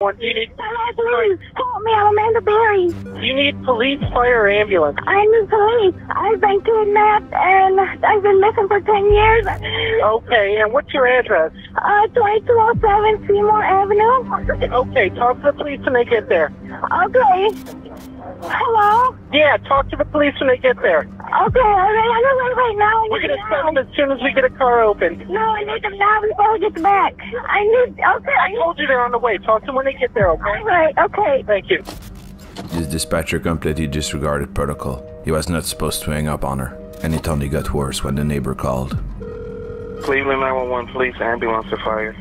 You need Please help me, I'm Amanda Berry. you need police, fire, or ambulance. I need police. I've been kidnapped and I've been missing for 10 years. Okay, and what's your address? 2207 Seymour Avenue. Okay, talk to the police when they get there. Okay. Hello? Yeah, talk to the police when they get there. Okay, I'm going right now. We're gonna send them as soon as we get a car open. No, I need them now before we get back. I told you they're on the way. Talk to them when they get there, okay? All right, okay. Thank you. This dispatcher completely disregarded protocol. He was not supposed to hang up on her, and it only got worse when the neighbor called. Cleveland 911 police, ambulance to fire.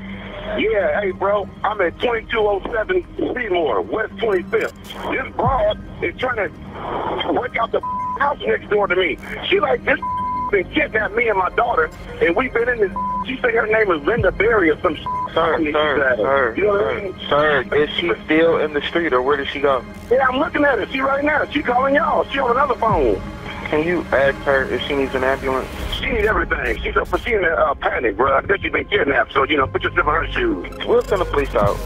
Yeah, hey, bro, I'm at 2207 Seymour, West 25th. This broad is trying to break out the house next door to me. She like, this been kidnapped me and my daughter, and we've been in this. She said her name is Linda Berry or some Sir, you know what I mean? Sir, is she still in the street or where did she go? Yeah, I'm looking at her. She right now. She calling y'all. She on another phone. Can you ask her if she needs an ambulance? She needs everything. She's in a panic, bro. I guess she's been kidnapped, so, put yourself in her shoes. We'll send the police out.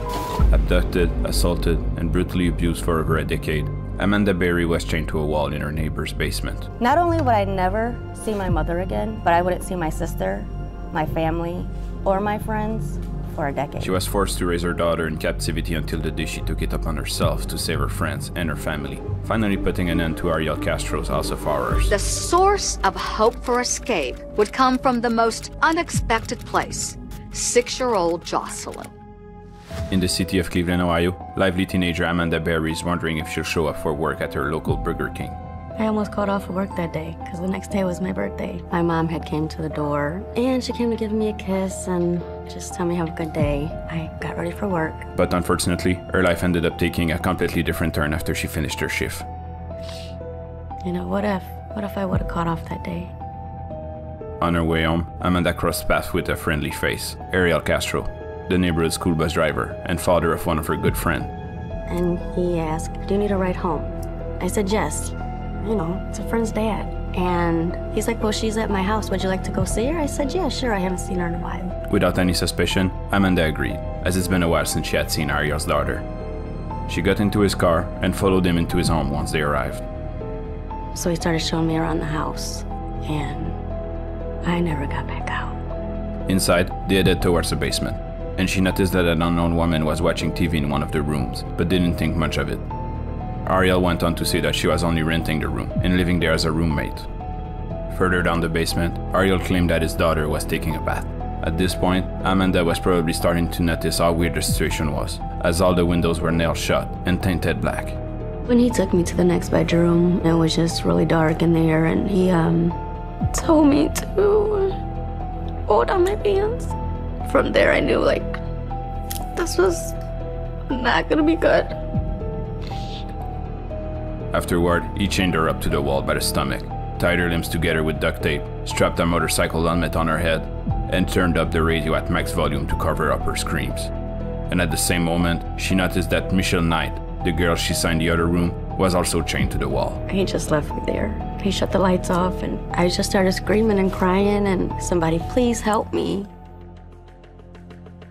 Abducted, assaulted, and brutally abused for over a decade, Amanda Berry was chained to a wall in her neighbor's basement. Not only would I never see my mother again, but I wouldn't see my sister, my family, or my friends for a decade. She was forced to raise her daughter in captivity until the day she took it upon herself to save her friends and her family, finally putting an end to Ariel Castro's House of Horrors. The source of hope for escape would come from the most unexpected place, 6-year-old Jocelyn. In the city of Cleveland, Ohio, lively teenager Amanda Berry is wondering if she'll show up for work at her local Burger King. I almost called off of work that day because the next day was my birthday. My mom had came to the door and she came to give me a kiss and just tell me have a good day. I got ready for work. But unfortunately, her life ended up taking a completely different turn after she finished her shift. What if I would have caught off that day? On her way home, Amanda crossed paths with a friendly face, Ariel Castro, the neighborhood school bus driver and father of one of her good friends. And he asked, do you need a ride home? I said yes. It's a friend's dad. And he's like, well, she's at my house. Would you like to go see her? I said, yeah, sure. I haven't seen her in a while. Without any suspicion, Amanda agreed, as it's been a while since she had seen Ariel's daughter. She got into his car and followed him into his home once they arrived. So he started showing me around the house, and I never got back out. Inside, they headed towards the basement, and she noticed that an unknown woman was watching TV in one of the rooms, but didn't think much of it. Ariel went on to say that she was only renting the room and living there as a roommate. Further down the basement, Ariel claimed that his daughter was taking a bath. At this point, Amanda was probably starting to notice how weird the situation was, as all the windows were nailed shut and tinted black. When he took me to the next bedroom, it was just really dark in there, and he told me to hold on my pants. From there, I knew, this was not gonna be good. Afterward, he chained her up to the wall by the stomach, tied her limbs together with duct tape, strapped a motorcycle helmet on her head, and turned up the radio at max volume to cover up her screams. And at the same moment, she noticed that Michelle Knight, the girl she saw in the other room, was also chained to the wall. He just left me there. He shut the lights off, and I just started screaming and crying, and somebody, please help me.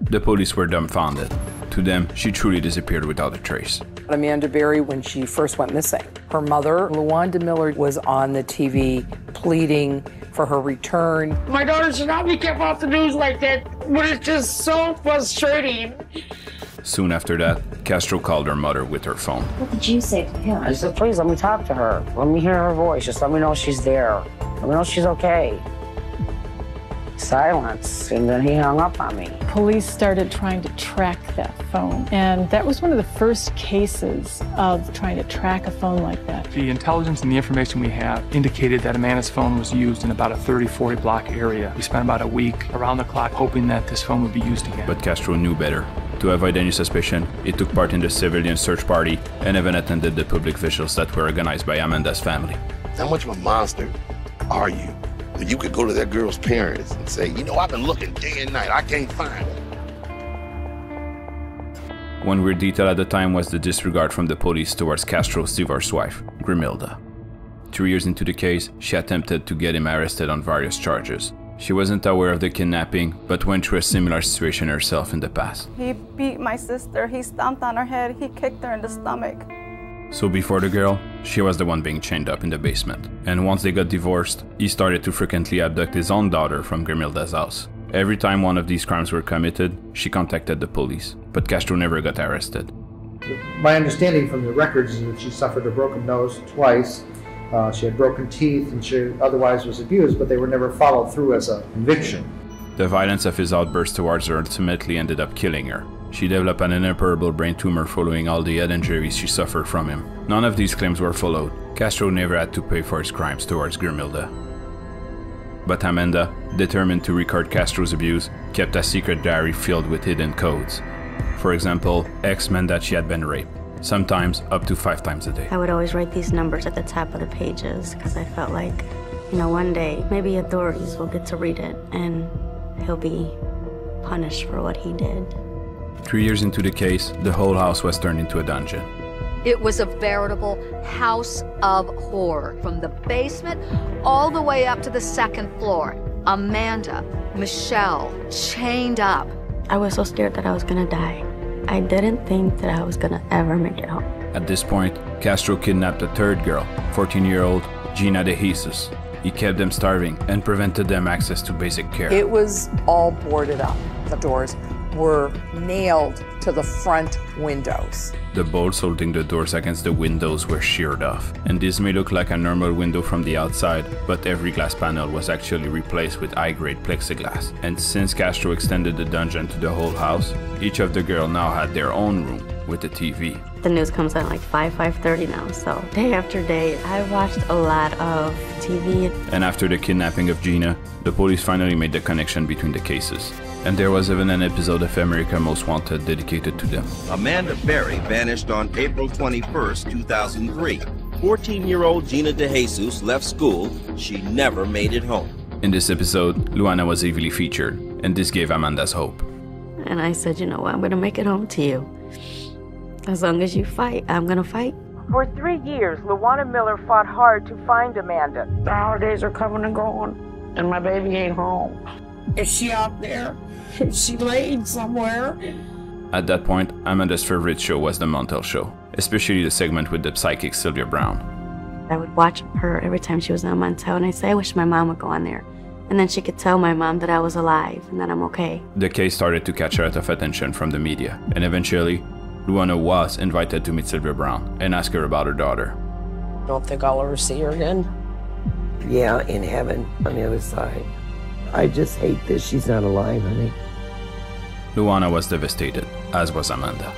The police were dumbfounded. To them, she truly disappeared without a trace. Amanda Berry, when she first went missing, her mother, LaWanda Miller, was on the TV pleading for her return. My daughter should not be kept off the news like that, but it's just so frustrating. Soon after that, Castro called her mother with her phone. What did you say to him? I said, please let me talk to her. Let me hear her voice. Just let me know she's there. Let me know she's okay. Silence, and then he hung up on me. Police started trying to track that phone, and that was one of the first cases of trying to track a phone like that. The intelligence and the information we have indicated that Amanda's phone was used in about a 30-40 block area. We spent about a week around the clock hoping that this phone would be used again. But Castro knew better. To avoid any suspicion, he took part in the civilian search party and even attended the public vigils that were organized by Amanda's family. How much of a monster are you? You could go to that girl's parents and say, I've been looking day and night, I can't find her. One weird detail at the time was the disregard from the police towards Castro's divorced wife, Grimilda. 2 years into the case, she attempted to get him arrested on various charges. She wasn't aware of the kidnapping, but went through a similar situation herself in the past. He beat my sister, he stomped on her head, he kicked her in the stomach. So before the girl, she was the one being chained up in the basement. And once they got divorced, he started to frequently abduct his own daughter from Grimilda's house. Every time one of these crimes were committed, she contacted the police, but Castro never got arrested. My understanding from the records is that she suffered a broken nose twice. She had broken teeth and she otherwise was abused, but they were never followed through as a conviction. The violence of his outburst towards her ultimately ended up killing her. She developed an inoperable brain tumor following all the head injuries she suffered from him. None of these claims were followed. Castro never had to pay for his crimes towards Grimilda. But Amanda, determined to record Castro's abuse, kept a secret diary filled with hidden codes. For example, X meant that she had been raped, sometimes up to 5 times a day. I would always write these numbers at the top of the pages because I felt like, one day maybe authorities will get to read it and he'll be punished for what he did. 3 years into the case, the whole house was turned into a dungeon. It was a veritable house of horror, from the basement all the way up to the 2nd floor. Amanda, Michelle, chained up. I was so scared that I was gonna die. I didn't think that I was gonna ever make it home. At this point, Castro kidnapped a 3rd girl, 14-year-old Gina de Jesus. He kept them starving and prevented them access to basic care. It was all boarded up. The doors were nailed to the front windows. The bolts holding the doors against the windows were sheared off, and this may look like a normal window from the outside, but every glass panel was actually replaced with high-grade plexiglass. And since Castro extended the dungeon to the whole house, each of the girls now had their own room with a TV. The news comes out like 5:30 now, so day after day, I watched a lot of TV. And after the kidnapping of Gina, the police finally made the connection between the cases. And there was even an episode of America's Most Wanted dedicated to them. Amanda Berry vanished on April 21st, 2003. 14-year-old Gina de Jesus left school. She never made it home. In this episode, Luana was heavily featured, and this gave Amanda's hope. And I said, I'm gonna make it home to you. As long as you fight, I'm gonna fight. For 3 years, Luana Miller fought hard to find Amanda. The holidays are coming and going, and my baby ain't home. Is she out there? Is she laid somewhere? At that point, Amanda's favorite show was the Montel Show, especially the segment with the psychic Sylvia Brown. I would watch her every time she was on Montel, and I'd say, I wish my mom would go on there. And then she could tell my mom that I was alive and that I'm okay. The case started to catch a lot of attention from the media, and eventually, Luana was invited to meet Sylvia Brown and ask her about her daughter. Don't think I'll ever see her again. Yeah, in heaven on the other side. I just hate that she's not alive, honey. Luana was devastated, as was Amanda.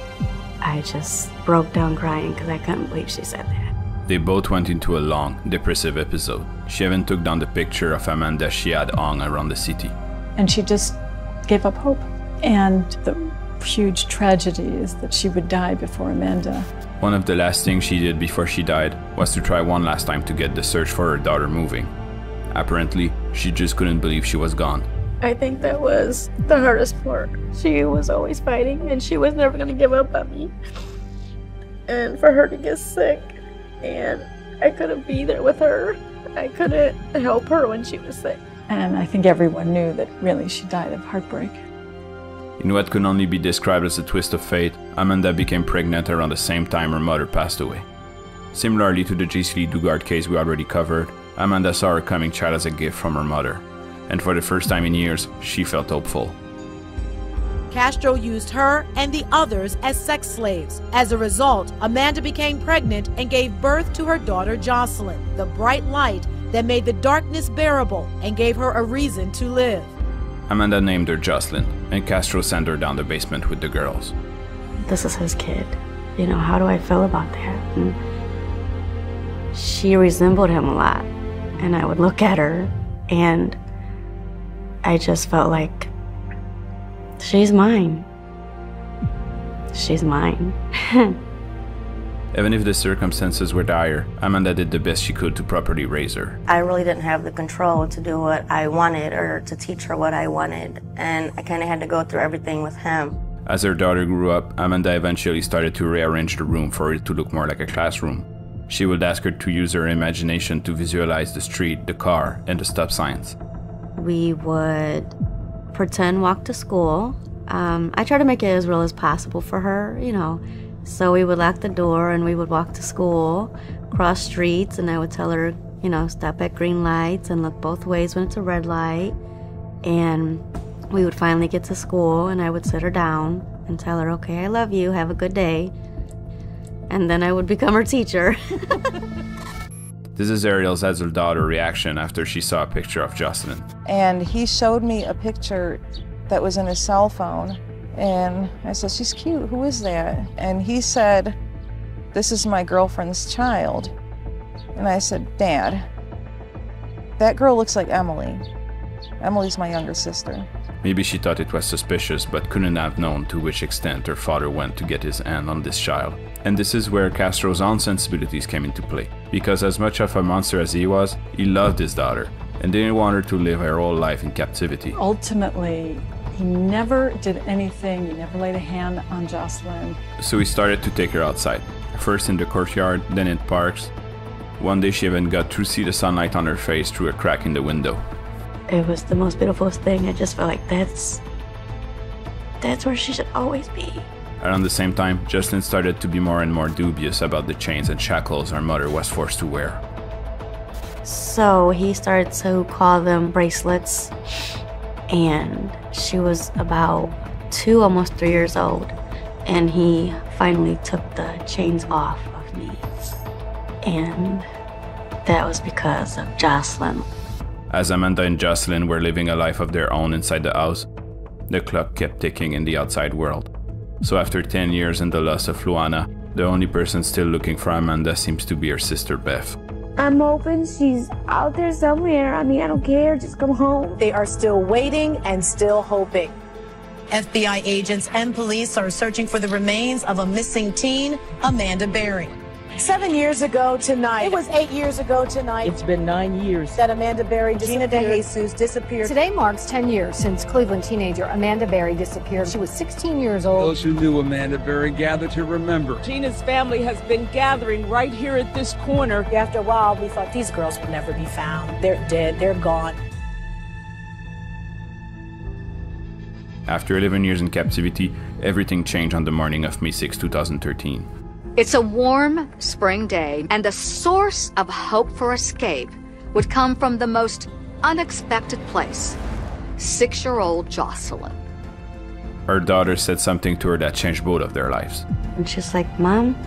I just broke down crying because I couldn't believe she said that. They both went into a long, depressive episode. She even took down the picture of Amanda she had hung around the city. And she just gave up hope. And the huge tragedy is that she would die before Amanda. One of the last things she did before she died was to try one last time to get the search for her daughter moving. Apparently, she just couldn't believe she was gone. I think that was the hardest part. She was always fighting, and she was never going to give up on me. And for her to get sick, and I couldn't be there with her. I couldn't help her when she was sick. And I think everyone knew that really she died of heartbreak. In what could only be described as a twist of fate, Amanda became pregnant around the same time her mother passed away. Similarly to the J.C. Lee Dugard case we already covered, Amanda saw her coming child as a gift from her mother, and for the first time in years, she felt hopeful. Castro used her and the others as sex slaves. As a result, Amanda became pregnant and gave birth to her daughter Jocelyn, the bright light that made the darkness bearable and gave her a reason to live. Amanda named her Jocelyn, and Castro sent her down the basement with the girls. This is his kid. How do I feel about that? And she resembled him a lot. And I would look at her, and I just felt like, she's mine. She's mine. Even if the circumstances were dire, Amanda did the best she could to properly raise her. I really didn't have the control to do what I wanted or to teach her what I wanted, and I kind of had to go through everything with him. As her daughter grew up, Amanda eventually started to rearrange the room for it to look more like a classroom. She would ask her to use her imagination to visualize the street, the car, and the stop signs. We would pretend walk to school. I try to make it as real as possible for her, you know. So we would lock the door and we would walk to school, cross streets, and I would tell her, you know, stop at green lights and look both ways when it's a red light. And we would finally get to school and I would sit her down and tell her, okay, I love you, have a good day. And then I would become her teacher. This is Ariel's adult daughter reaction after she saw a picture of Jocelyn. And he showed me a picture that was in his cell phone. And I said, she's cute, who is that? And he said, this is my girlfriend's child. And I said, Dad, that girl looks like Emily. Emily's my younger sister. Maybe she thought it was suspicious, but couldn't have known to which extent her father went to get his hand on this child. And this is where Castro's own sensibilities came into play. Because as much of a monster as he was, he loved his daughter and didn't want her to live her whole life in captivity. Ultimately, he never did anything. He never laid a hand on Jocelyn. So he started to take her outside. First in the courtyard, then in parks. One day she even got to see the sunlight on her face through a crack in the window. It was the most beautiful thing. I just felt like that's where she should always be. Around the same time, Jocelyn started to be more and more dubious about the chains and shackles her mother was forced to wear. So he started to call them bracelets, and she was about 2, almost 3 years old, and he finally took the chains off of me. And that was because of Jocelyn. As Amanda and Jocelyn were living a life of their own inside the house, the clock kept ticking in the outside world. So after 10 years and the loss of Luana, the only person still looking for Amanda seems to be her sister Beth. I'm hoping she's out there somewhere. I mean, I don't care, just come home. They are still waiting and still hoping. FBI agents and police are searching for the remains of a missing teen, Amanda Berry. 7 years ago tonight. It was 8 years ago tonight. It's been 9 years. That Amanda Berry Gina DeJesus disappeared. Today marks 10 years since Cleveland teenager Amanda Berry disappeared. She was 16 years old. Those who knew Amanda Berry gather to remember. Gina's family has been gathering right here at this corner. After a while, we thought these girls would never be found. They're dead. They're gone. After 11 years in captivity, everything changed on the morning of May 6, 2013. It's a warm spring day, and the source of hope for escape would come from the most unexpected place, 6-year-old Jocelyn. Her daughter said something to her that changed both of their lives. And she's like, Mom,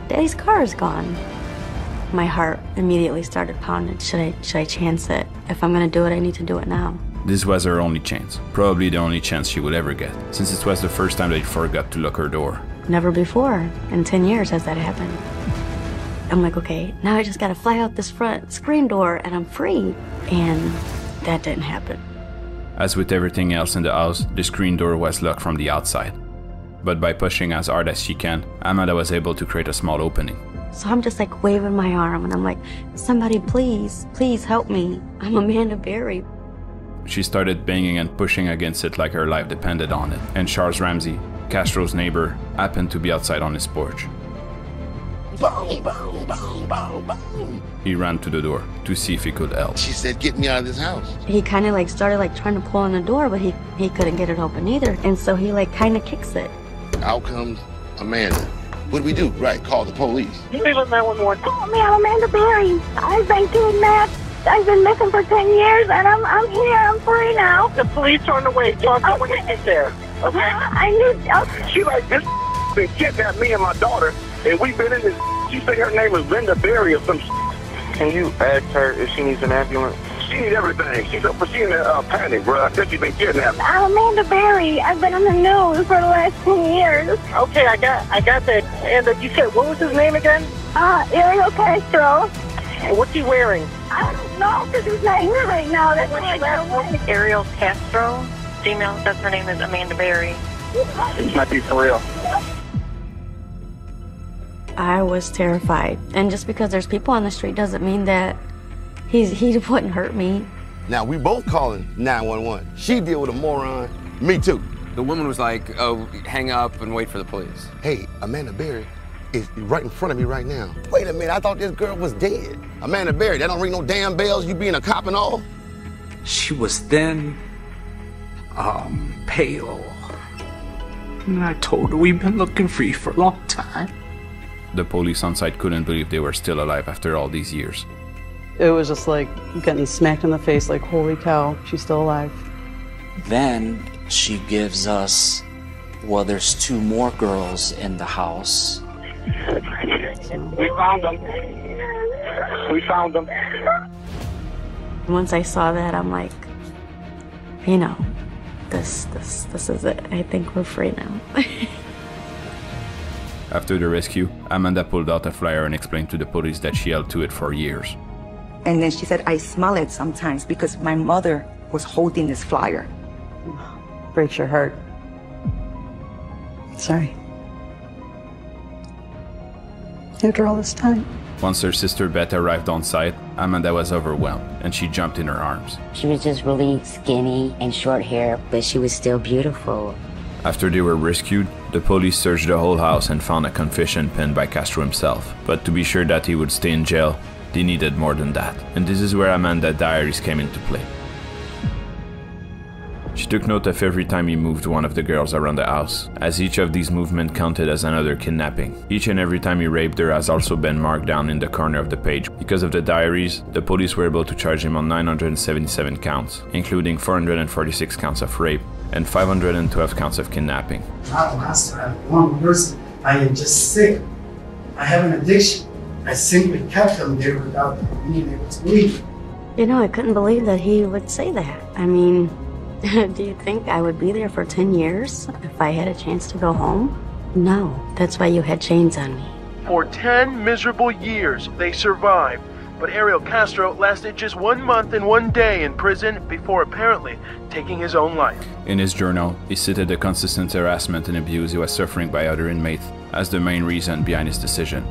Daddy's car is gone. My heart immediately started pounding. Should I chance it? If I'm gonna do it, I need to do it now. This was her only chance, probably the only chance she would ever get, since it was the first time they forgot to lock her door. Never before in 10 years has that happened. I'm like, okay, now I just gotta fly out this front screen door and I'm free. And that didn't happen. As with everything else in the house, the screen door was locked from the outside. But by pushing as hard as she can, Amanda was able to create a small opening. So I'm just like waving my arm and I'm like, somebody please, please help me. I'm Amanda Berry. She started banging and pushing against it like her life depended on it. And Charles Ramsey, Castro's neighbor, happened to be outside on his porch. Boom, boom, boom, boom, boom. He ran to the door to see if he could help. She said, get me out of this house. He kind of like started like trying to pull on the door, but he couldn't get it open either. And so he like kind of kicks it. Out comes Amanda. What do we do? Right, call the police. Cleveland 911. Call me, I'm Amanda Berry. I've been kidnapped. I've been missing for 10 years, and I'm here. I'm free now. The police are on the way. Talk to when you get there. Okay? I need... She like, this been kidnapped me and my daughter, and we've been in this... She said her name is Linda Berry or some... Can you ask her if she needs an ambulance? She needs everything. She's in a panic, bro. I said she's been kidnapped. I'm Amanda Berry. I've been on the news for the last 10 years. Okay, I got that. And you said, what was his name again? Ariel Castro. And what's he wearing? I don't know, because he's not here right now. That's why I got away. Ariel Castro. Female, that's her name is Amanda Berry. This might be for real. I was terrified. And just because there's people on the street doesn't mean that he wouldn't hurt me. Now, we both calling 911. She deal with a moron. Me too. The woman was like, oh, hang up and wait for the police. Hey, Amanda Berry is right in front of me right now. Wait a minute, I thought this girl was dead. Amanda Berry, that don't ring no damn bells, you being a cop and all? She was thin, pale. And I told her, we've been looking for you for a long time. The police on site couldn't believe they were still alive after all these years. It was just like getting smacked in the face, like, holy cow, she's still alive. Then she gives us, well, there's 2 more girls in the house. We found them. We found them. Once I saw that, I'm like, you know, this is it. I think we're free now. After the rescue, Amanda pulled out a flyer and explained to the police that she held to it for years. And then she said, I smell it sometimes because my mother was holding this flyer. Breaks your heart. Sorry. After all this time. Once her sister Beth arrived on site, Amanda was overwhelmed and she jumped in her arms. She was just really skinny and short hair, but she was still beautiful. After they were rescued, the police searched the whole house and found a confession penned by Castro himself. But to be sure that he would stay in jail, they needed more than that. And this is where Amanda's diaries came into play. She took note of every time he moved one of the girls around the house, as each of these movements counted as another kidnapping. Each and every time he raped her has also been marked down in the corner of the page. Because of the diaries, the police were able to charge him on 977 counts, including 446 counts of rape and 512 counts of kidnapping. Not master, I'm one person. I am just sick. I have an addiction. I simply kept them there without being able to leave. You know, I couldn't believe that he would say that. I mean, do you think I would be there for 10 years if I had a chance to go home? No, that's why you had chains on me. For 10 miserable years, they survived, but Ariel Castro lasted just 1 month and 1 day in prison before apparently taking his own life. In his journal, he cited the consistent harassment and abuse he was suffering by other inmates as the main reason behind his decision.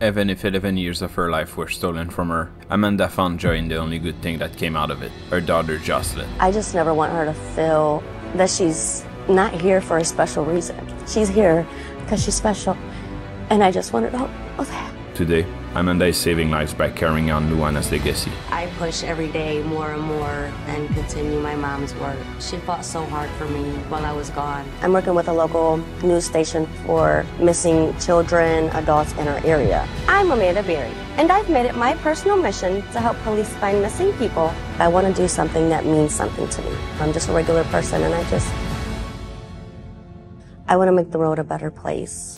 Even if 11 years of her life were stolen from her, Amanda found joy in the only good thing that came out of it, her daughter Jocelyn. I just never want her to feel that she's not here for a special reason. She's here because she's special, and I just want her to know that. Today, Amanda is saving lives by carrying on Luana's legacy. I push every day more and more and continue my mom's work. She fought so hard for me while I was gone. I'm working with a local news station for missing children, adults in our area. I'm Amanda Berry, and I've made it my personal mission to help police find missing people. I want to do something that means something to me. I'm just a regular person, and I want to make the world a better place.